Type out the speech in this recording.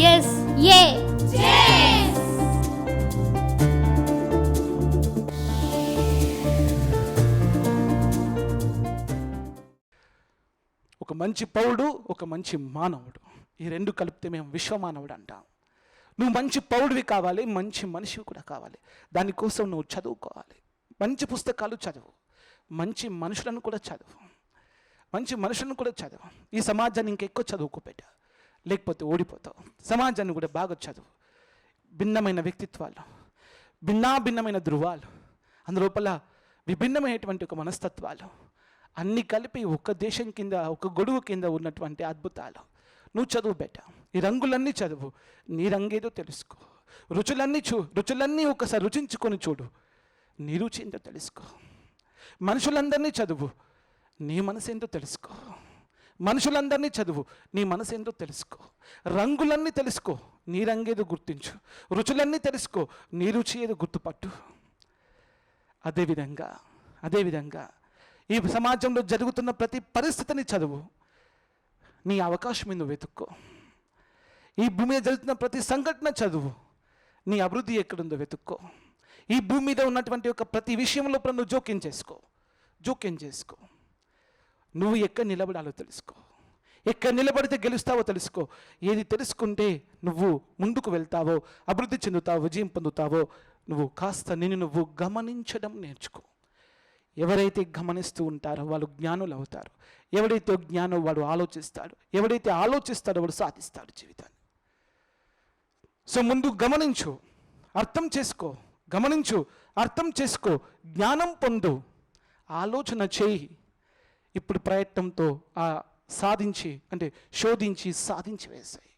Yes ఏ ఒక మంచి పౌరుడు, ఒక మంచి మానవుడు, ఈ రెండు కలిపితే మేము విశ్వమానవుడు అంటాం. నువ్వు మంచి పౌరుడివి కావాలి, మంచి మనిషివి కూడా కావాలి. దానికోసం నువ్వు చదువుకోవాలి. మంచి పుస్తకాలు చదువు, మంచి మనుషులను కూడా చదువు, మంచి మనుషులను కూడా చదువు. ఈ సమాజాన్ని ఇంకెక్కువ చదువుకోబెట్ట, లేకపోతే ఓడిపోతావు. సమాజాన్ని కూడా బాగా చదువు. భిన్నమైన వ్యక్తిత్వాలు, భిన్నమైన ధృవాలు, అందులోపల విభిన్నమైనటువంటి ఒక మనస్తత్వాలు అన్నీ కలిపి ఒక దేశం కింద, ఒక గొడుగు కింద ఉన్నటువంటి అద్భుతాలు. నువ్వు చదువు బెట్ట. ఈ రంగులన్నీ చదువు, నీ రంగేదో తెలుసుకో. రుచులన్నీ ఒకసారి రుచించుకొని చూడు, నీ రుచి ఏంటో తెలుసుకో. మనుషులందరినీ చదువు, నీ మనసు ఏంటో తెలుసుకో. మనుషులందరినీ చదువు, నీ మనసు ఏంటో తెలుసుకో. రంగులన్నీ తెలుసుకో, నీ రంగేదో గుర్తించు. రుచులన్నీ తెలుసుకో, నీ రుచి ఏదో గుర్తుపట్టు. అదేవిధంగా ఈ సమాజంలో జరుగుతున్న ప్రతి పరిస్థితిని చదువు. నీ అవకాశం నువ్వు వెతుక్కో. ఈ భూమి మీద జరుగుతున్న ప్రతి సంఘటన చదువు. నీ అభివృద్ధి ఎక్కడుందో వెతుక్కో. ఈ భూమి మీద ఉన్నటువంటి ఒక ప్రతి విషయంలో నువ్వు జోక్యం చేసుకో. నువ్వు ఎక్కడ నిలబడాలో తెలుసుకో. ఎక్కడ నిలబడితే గెలుస్తావో తెలుసుకో. ఏది తెలుసుకుంటే నువ్వు ముందుకు వెళ్తావో, అభివృద్ధి చెందుతావో, విజయం పొందుతావో, నువ్వు కాస్త నువ్వు గమనించడం నేర్చుకో. ఎవరైతే గమనిస్తూ ఉంటారో వాళ్ళు జ్ఞానులు అవుతారు. ఎవడైతే జ్ఞానం వాడు ఆలోచిస్తాడు, ఎవడైతే ఆలోచిస్తాడో వాడు సాధిస్తాడు జీవితాన్ని. సో ముందు గమనించు, అర్థం చేసుకో, జ్ఞానం పొందు, ఆలోచన చేయి. ఇప్పుడు ప్రయత్నంతో శోధించి సాధించి వేసాయి.